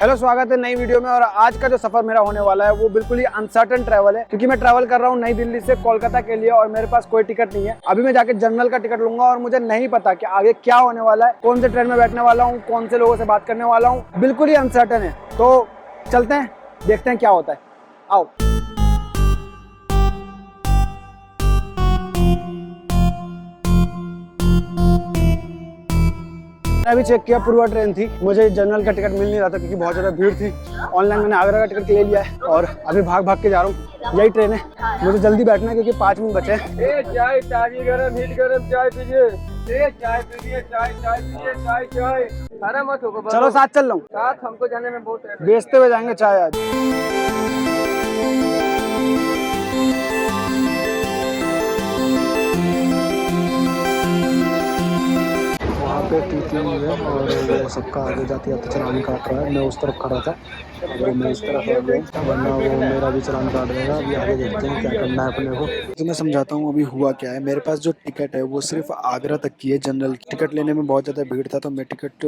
Hello, स्वागत है नई वीडियो में। और आज का जो सफर मेरा होने वाला है वो बिल्कुल ही अनसर्टन ट्रैवल है, क्योंकि मैं ट्रैवल कर रहा हूँ नई दिल्ली से कोलकाता के लिए और मेरे पास कोई टिकट नहीं है। अभी मैं जाके जनरल का टिकट लूंगा और मुझे नहीं पता कि आगे क्या होने वाला है, कौन से ट्रेन में बैठने वाला हूँ, कौन से लोगों से बात करने वाला हूँ, बिल्कुल ही अनसर्टन है। तो चलते हैं, देखते हैं क्या होता है। आओ। अभी चेक किया, पूर्वा ट्रेन थी। मुझे जनरल का टिकट मिल नहीं रहा था क्योंकि बहुत ज्यादा भीड़ थी। ऑनलाइन मैंने आगरा का टिकट ले लिया है और अभी भाग भाग के जा रहा हूँ। यही ट्रेन है, मुझे जल्दी बैठना है क्योंकि 5 मिनट बचे हैं। चाय ताजी गरम हीट गरम चाय पीजिए। चाय पीजिए, चाय चाय पीजिए, चाय चाय। अरे मत होगा, चलो साथ चल रहा हूँ, साथ हमको जाने में बहुत है। बेचते हुए जाएंगे चाय आज। पे टीटी हुई है और वो सबका आगे जाते जाते चलान काट रहा है। मैं उस तरफ खड़ा था, वो मैं इस तरफ आ गया, वरना वो मेरा भी चलान काट देगा। अभी आगे देखते हैं क्या करना है अपने को। तो मैं समझाता हूँ अभी हुआ क्या है। मेरे पास जो टिकट है वो सिर्फ आगरा तक की है। जनरल की टिकट लेने में बहुत ज़्यादा भीड़ था तो मैं टिकट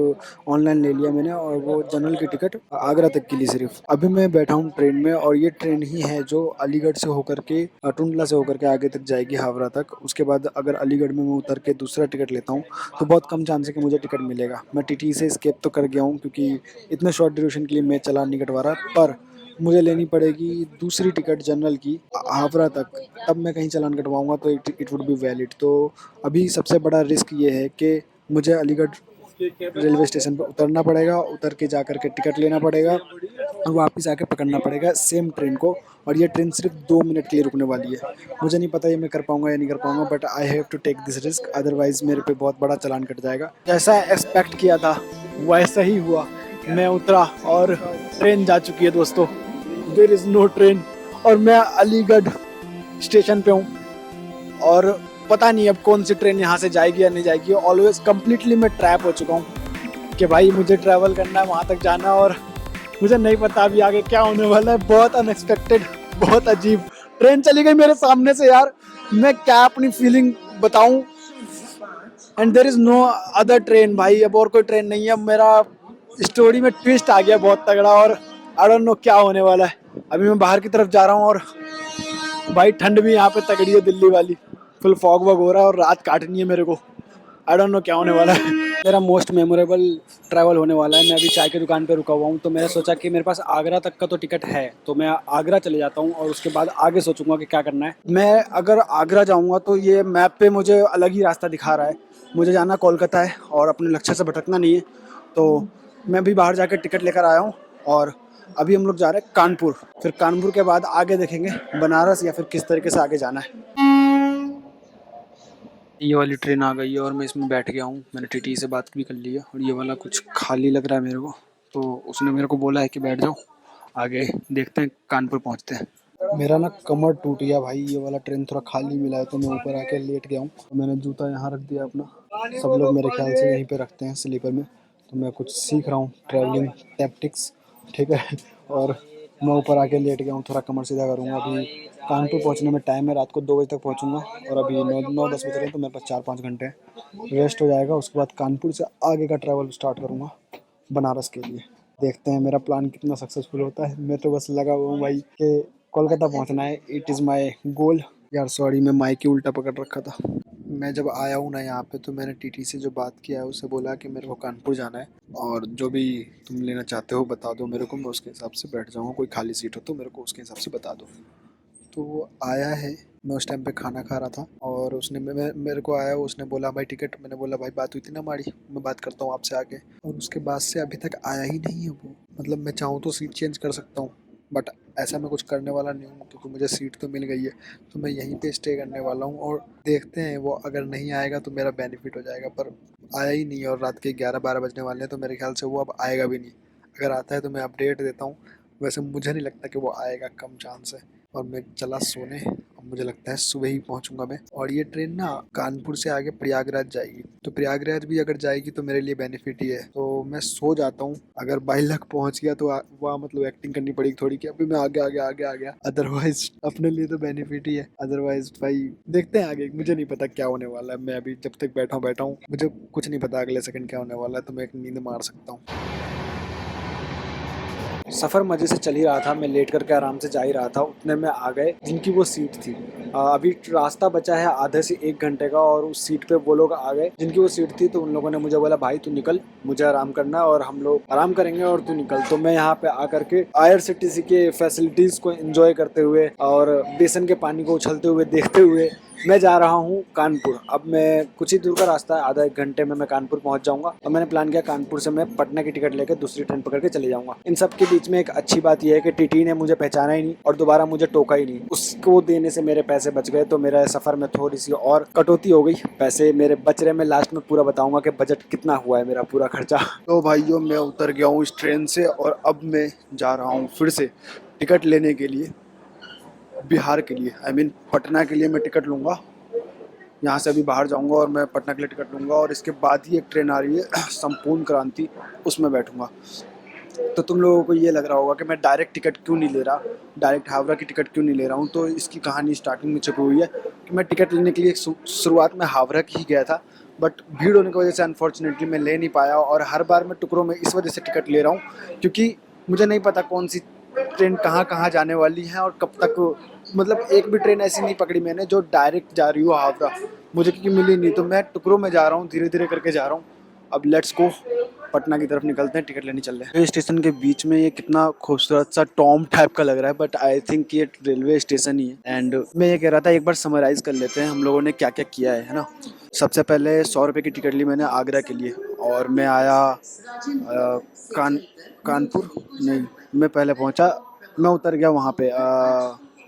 ऑनलाइन ले लिया मैंने, और वो जनरल की टिकट आगरा तक के लिए सिर्फ। अभी मैं बैठा हूँ ट्रेन में और ये ट्रेन ही है जो अलीगढ़ से होकर के टुंडला से होकर के आगे तक जाएगी, हावड़ा तक। उसके बाद अगर अलीगढ़ में मैं उतर के दूसरा टिकट लेता हूँ तो बहुत कम चांस है कि मुझे टिकट मिलेगा। मैं टीटी से स्केप तो कर गया हूँ क्योंकि इतने शॉर्ट ड्यूरेशन के लिए मैं चलान नहीं कटवा रहा, पर मुझे लेनी पड़ेगी दूसरी टिकट जनरल की हावड़ा तक, तब मैं कहीं चलान कटवाऊंगा तो इट वुड बी वैलिड। तो अभी सबसे बड़ा रिस्क ये है कि मुझे अलीगढ़ रेलवे स्टेशन पर उतरना पड़ेगा, उतर के जा कर के टिकट लेना पड़ेगा और वापस आके पकड़ना पड़ेगा सेम ट्रेन को। और ये ट्रेन सिर्फ 2 मिनट के लिए रुकने वाली है। मुझे नहीं पता ये मैं कर पाऊंगा या नहीं कर पाऊंगा, but I have to take this risk, otherwise मेरे पे बहुत बड़ा चालान कट जाएगा। जैसा एक्सपेक्ट किया था वैसा ही हुआ। मैं उतरा और ट्रेन जा चुकी है दोस्तों। देयर इज़ नो ट्रेन और मैं अलीगढ़ स्टेशन पे हूँ और पता नहीं अब कौन सी ट्रेन यहाँ से जाएगी या नहीं जाएगी। ऑलवेज कम्प्लीटली मैं ट्रैप हो चुका हूँ कि भाई मुझे ट्रैवल करना है, वहाँ तक जाना है और मुझे नहीं पता अभी आगे क्या होने वाला है। बहुत अनएक्सपेक्टेड, बहुत अजीब। ट्रेन चली गई मेरे सामने से यार, मैं क्या अपनी फीलिंग बताऊं। And there is no other train भाई, अब और कोई ट्रेन नहीं है। अब मेरा स्टोरी में ट्विस्ट आ गया बहुत तगड़ा और आई डोंट नो क्या होने वाला है। अभी मैं बाहर की तरफ जा रहा हूँ और भाई ठंड भी यहाँ पे तगड़ी है दिल्ली वाली। फुल फॉग वॉग हो रहा है और रात काटनी है मेरे को। आई डोंट नो क्या होने वाला है। मेरा मोस्ट मेमोरेबल ट्रैवल होने वाला है। मैं अभी चाय की दुकान पे रुका हुआ हूँ तो मैंने सोचा कि मेरे पास आगरा तक का तो टिकट है तो मैं आगरा चले जाता हूँ और उसके बाद आगे सोचूंगा कि क्या करना है। मैं अगर आगरा जाऊँगा तो ये मैप पे मुझे अलग ही रास्ता दिखा रहा है। मुझे जाना कोलकाता है और अपने लक्ष्य से भटकना नहीं है। तो मैं भी बाहर जाकर टिकट लेकर आया हूँ और अभी हम लोग जा रहे हैं कानपुर। फिर कानपुर के बाद आगे देखेंगे बनारस या फिर किस तरीके से आगे जाना है। ये वाली ट्रेन आ गई है और मैं इसमें बैठ गया हूँ। मैंने टीटी से बात भी कर ली है और ये वाला कुछ खाली लग रहा है मेरे को, तो उसने मेरे को बोला है कि बैठ जाओ, आगे देखते हैं, कानपुर पहुँचते हैं। मेरा ना कमर टूट गया भाई, ये वाला ट्रेन थोड़ा खाली मिला है तो मैं ऊपर आके लेट गया हूँ। मैंने जूता यहाँ रख दिया अपना। सब लोग मेरे ख्याल से यहीं पर रखते हैं स्लीपर में, तो मैं कुछ सीख रहा हूँ ट्रैवलिंग टैक्टिक्स, ठीक है। और मैं ऊपर आके लेट गया हूँ, थोड़ा कमर सीधा करूँगा। अभी कानपुर पहुँचने में टाइम है, रात को 2 बजे तक पहुँचूँगा और अभी 9-10 बज रहे हैं तो मेरे पास 4-5 घंटे रेस्ट हो जाएगा। उसके बाद कानपुर से आगे का ट्रैवल स्टार्ट करूँगा बनारस के लिए। देखते हैं मेरा प्लान कितना सक्सेसफुल होता है। मैं तो बस लगा हुआ हूँ भाई कि कोलकाता पहुँचना है, इट इज़ माई गोल। यार सॉरी, मैं माइक ही उल्टा पकड़ रखा था। मैं जब आया हूँ ना यहाँ पे तो मैंने टीटी से जो बात किया है उससे बोला कि मेरे को कानपुर जाना है और जो भी तुम लेना चाहते हो बता दो मेरे को, मैं उसके हिसाब से बैठ जाऊँगा। कोई खाली सीट हो तो मेरे को उसके हिसाब से बता दो। तो वो आया है, मैं उस टाइम पे खाना खा रहा था और उसने मेरे को आया, उसने बोला भाई टिकट। मैंने बोला भाई बात हुई थी ना हमारी, मैं बात करता हूँ आपसे आगे। और उसके बाद से अभी तक आया ही नहीं है वो। मतलब मैं चाहूँ तो सीट चेंज कर सकता हूँ बट ऐसा मैं कुछ करने वाला नहीं हूँ क्योंकि मुझे सीट तो मिल गई है, तो मैं यहीं पे स्टे करने वाला हूँ। और देखते हैं वो अगर नहीं आएगा तो मेरा बेनिफिट हो जाएगा, पर आया ही नहीं है और रात के 11-12 बजने वाले हैं तो मेरे ख्याल से वो अब आएगा भी नहीं। अगर आता है तो मैं अपडेट देता हूँ, वैसे मुझे नहीं लगता कि वो आएगा, कम चांस है। और मैं चला सोने, अब मुझे लगता है सुबह ही पहुंचूंगा मैं। और ये ट्रेन ना कानपुर से आगे प्रयागराज जाएगी, तो प्रयागराज भी अगर जाएगी तो मेरे लिए बेनिफिट ही है। तो मैं सो जाता हूँ, अगर बाई लक पहुंच गया तो वहाँ मतलब एक्टिंग करनी पड़ेगी थोड़ी कि अभी मैं आगे आगे आगे आ गया, अदरवाइज अपने लिए तो बेनिफिट ही है। अदरवाइज भाई देखते हैं आगे, मुझे नहीं पता क्या होने वाला है। मैं अभी जब तक बैठा हूँ मुझे कुछ नहीं पता अगले सेकंड क्या होने वाला है, तो मैं एक नींद मार सकता हूँ। सफ़र मज़े से चल ही रहा था, मैं लेट करके आराम से जा ही रहा था, उतने में आ गए जिनकी वो सीट थी। अभी रास्ता बचा है आधे से 1 घंटे का और उस सीट पे वो लोग आ गए जिनकी वो सीट थी। तो उन लोगों ने मुझे बोला भाई तू निकल, मुझे आराम करना है और हम लोग आराम करेंगे और तू निकल। तो मैं यहाँ पे आकर के IRCTC के फैसिलिटीज़ को एंजॉय करते हुए और बेसन के पानी को उछलते हुए देखते हुए मैं जा रहा हूँ कानपुर। अब मैं कुछ ही दूर का रास्ता है, आधा 1 घंटे में मैं कानपुर पहुँच जाऊँगा और मैंने प्लान किया कानपुर से मैं पटना की टिकट लेकर दूसरी ट्रेन पकड़ के चले जाऊँगा। इन सब के बीच में एक अच्छी बात यह है कि टीटी ने मुझे पहचाना ही नहीं और दोबारा मुझे टोका ही नहीं। उसको देने से मेरे पैसे बच गए, तो मेरा सफ़र में थोड़ी सी और कटौती हो गई। पैसे मेरे बच रहे, मैं लास्ट में पूरा बताऊँगा कि बजट कितना हुआ है मेरा पूरा खर्चा। तो भाइयों मैं उतर गया हूँ इस ट्रेन से और अब मैं जा रहा हूँ फिर से टिकट लेने के लिए बिहार के लिए, I mean पटना के लिए मैं टिकट लूँगा। यहाँ से अभी बाहर जाऊँगा और मैं पटना के लिए टिकट लूँगा और इसके बाद ही एक ट्रेन आ रही है संपूर्ण क्रांति, उसमें बैठूँगा। तो तुम लोगों को ये लग रहा होगा कि मैं डायरेक्ट टिकट क्यों नहीं ले रहा, डायरेक्ट हावड़ा की टिकट क्यों नहीं ले रहा हूँ। तो इसकी कहानी स्टार्टिंग में छुपी हुई है कि मैं टिकट लेने के लिए शुरुआत में हावड़ा की ही गया था, बट भीड़ होने की वजह से अनफॉर्चुनेटली मैं ले नहीं पाया और हर बार मैं टुकड़ों में इस वजह से टिकट ले रहा हूँ क्योंकि मुझे नहीं पता कौन सी ट्रेन कहाँ कहाँ जाने वाली है और कब तक। मतलब एक भी ट्रेन ऐसी नहीं पकड़ी मैंने जो डायरेक्ट जा रही हो हावड़ा, मुझे क्योंकि मिली नहीं। तो मैं टुकड़ों में जा रहा हूँ, धीरे धीरे करके जा रहा हूँ। अब लेट्स गो, पटना की तरफ निकलते हैं, टिकट लेने चल रहे हैं। रेलवे स्टेशन के बीच में ये कितना खूबसूरत सा टॉम टाइप का लग रहा है, बट आई थिंक ये रेलवे स्टेशन ही है। एंड मैं ये कह रहा था एक बार समराइज कर लेते हैं हम लोगों ने क्या क्या किया है ना। सबसे पहले 100 रुपये की टिकट ली मैंने आगरा के लिए और मैं आया कानपुर नहीं, मैं पहले पहुंचा, मैं उतर गया वहाँ पे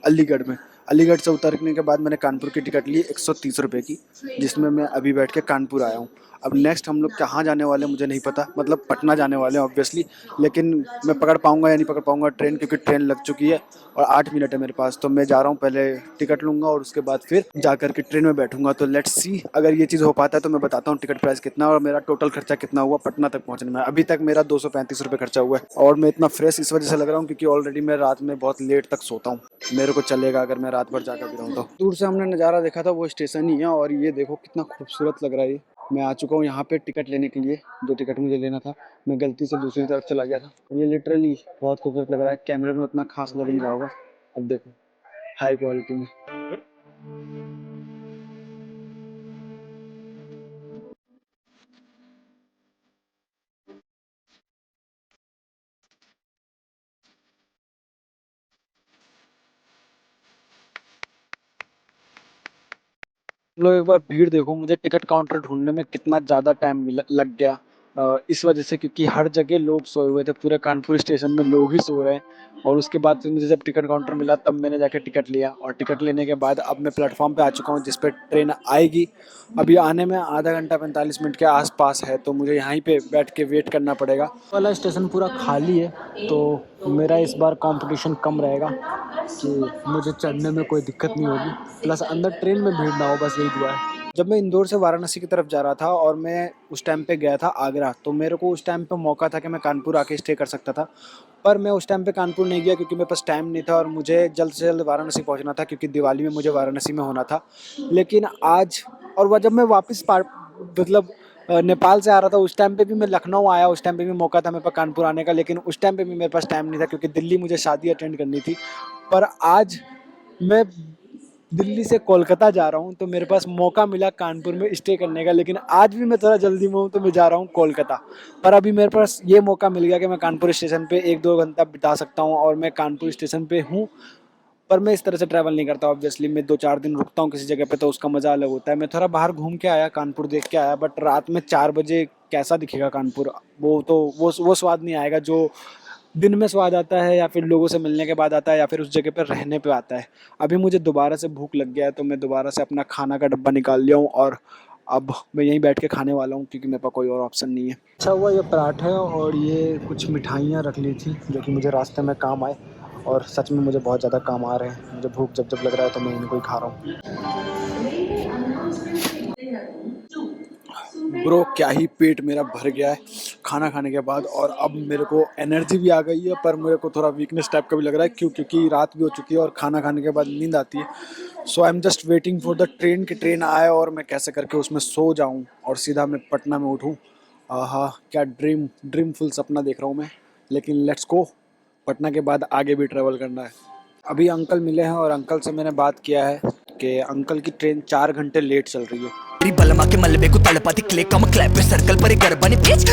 अलीगढ़ में। अलीगढ़ से उतरने के बाद मैंने कानपुर की टिकट ली 130 रुपये की, जिसमें मैं अभी बैठ के कानपुर आया हूँ। अब नेक्स्ट हम लोग कहाँ जाने वाले हैं मुझे नहीं पता, मतलब पटना जाने वाले हैं ऑब्वियसली, लेकिन मैं पकड़ पाऊँगा या नहीं पकड़ पाऊँगा ट्रेन, क्योंकि ट्रेन लग चुकी है और 8 मिनट है मेरे पास। तो मैं जा रहा हूँ, पहले टिकट लूँगा और उसके बाद फिर जा कर के ट्रेन में बैठूंगा। तो लेट्स सी, अगर ये चीज़ हो पाता है तो मैं बताता हूँ टिकट प्राइस कितना और मेरा टोटल खर्चा कितना हुआ पटना तक पहुँचने में। अभी तक मेरा 235 रुपये खर्चा हुआ है और मैं इतना फ्रेश इस वजह से लग रहा हूँ क्योंकि ऑलरेडी मैं रात में बहुत लेट तक सोता हूँ। मेरे को चलेगा अगर मैं रात भर जाकर भी रहूँ तो। दूर से हमने नज़ारा देखा था वो स्टेशन ही है और ये देखो कितना खूबसूरत लग रहा है। मैं आ चुका हूँ यहाँ पे टिकट लेने के लिए, जो टिकट मुझे लेना था। मैं गलती से दूसरी तरफ चला गया था। ये लिटरली बहुत खूबसूरत लग रहा है, कैमरे में उतना खास लग नहीं रहा होगा। अब देखो हाई क्वालिटी में। लो एक बार भीड़ देखो, मुझे टिकट काउंटर ढूंढने में कितना ज़्यादा टाइम लग गया। इस वजह से क्योंकि हर जगह लोग सोए हुए थे, पूरे कानपुर स्टेशन में लोग ही सो रहे हैं। और उसके बाद फिर मुझे जब टिकट काउंटर मिला तब मैंने जाके टिकट लिया और टिकट लेने के बाद अब मैं प्लेटफॉर्म पे आ चुका हूँ जिस पे ट्रेन आएगी। अभी आने में आधा घंटा 45 मिनट के आसपास है, तो मुझे यहीं पे बैठ के वेट करना पड़ेगा। वाला स्टेशन पूरा खाली है, तो मेरा इस बार कंपटीशन कम रहेगा कि मुझे चढ़ने में कोई दिक्कत नहीं होगी, प्लस अंदर ट्रेन में भीड़ ना हो, बस यही दुआ है। जब मैं इंदौर से वाराणसी की तरफ जा रहा था और मैं उस टाइम पे गया था आगरा, तो मेरे को उस टाइम पे मौका था कि मैं कानपुर आके स्टे कर सकता था, पर मैं उस टाइम पे कानपुर नहीं गया क्योंकि मेरे पास टाइम नहीं था और मुझे जल्द से जल्द वाराणसी पहुंचना था क्योंकि दिवाली में मुझे वाराणसी में होना था। लेकिन आज और वह जब मैं वापस मतलब नेपाल से आ रहा था उस टाइम पे भी मैं लखनऊ आया, उस टाइम पे भी मौका था मेरे पास कानपुर आने का, लेकिन उस टाइम पे भी मेरे पास टाइम नहीं था क्योंकि दिल्ली मुझे शादी अटेंड करनी थी। पर आज मैं दिल्ली से कोलकाता जा रहा हूँ तो मेरे पास मौका मिला कानपुर में स्टे करने का, लेकिन आज भी मैं थोड़ा जल्दी में हूँ तो मैं जा रहा हूँ कोलकाता। पर अभी मेरे पास ये मौका मिल गया कि मैं कानपुर स्टेशन पे 1-2 घंटा बिता सकता हूँ और मैं कानपुर स्टेशन पे हूँ। पर मैं इस तरह से ट्रैवल नहीं करता ऑब्वियसली, मैं 2-4 दिन रुकता हूँ किसी जगह पे तो उसका मज़ा अलग होता है। मैं थोड़ा बाहर घूम के आया, कानपुर देख के आया, बट रात में 4 बजे कैसा दिखेगा कानपुर, वो तो वो स्वाद नहीं आएगा जो दिन में स्वाद आता है या फिर लोगों से मिलने के बाद आता है या फिर उस जगह पर रहने पे आता है। अभी मुझे दोबारा से भूख लग गया है तो मैं दोबारा से अपना खाना का डब्बा निकाल लिया हूँ और अब मैं यहीं बैठ के खाने वाला हूँ क्योंकि मेरे पास कोई और ऑप्शन नहीं है। अच्छा हुआ ये पराठे और ये कुछ मिठाइयाँ रख ली थी जो कि मुझे रास्ते में काम आए और सच में मुझे बहुत ज़्यादा काम आ रहे हैं। मुझे भूख जब जब लग रहा है तो मैं इनको ही खा रहा हूँ। ब्रो क्या ही पेट मेरा भर गया है खाना खाने के बाद और अब मेरे को एनर्जी भी आ गई है, पर मेरे को थोड़ा वीकनेस टाइप का भी लग रहा है क्योंकि रात भी हो चुकी है और खाना खाने के बाद नींद आती है। So I am just waiting for the train कि ट्रेन आए और मैं कैसे करके उसमें सो जाऊं और सीधा मैं पटना में उठूं। आहा क्या ड्रीमफुल सपना देख रहा हूं मैं, लेकिन लेट्स गो, पटना के बाद आगे भी ट्रेवल करना है। अभी अंकल मिले हैं और अंकल से मैंने बात किया है कि अंकल की ट्रेन 4 घंटे लेट चल रही है। बलमा के मलबे को तड़पा दिखले कम क्लैप पे सर्कल पर एक गरबा ने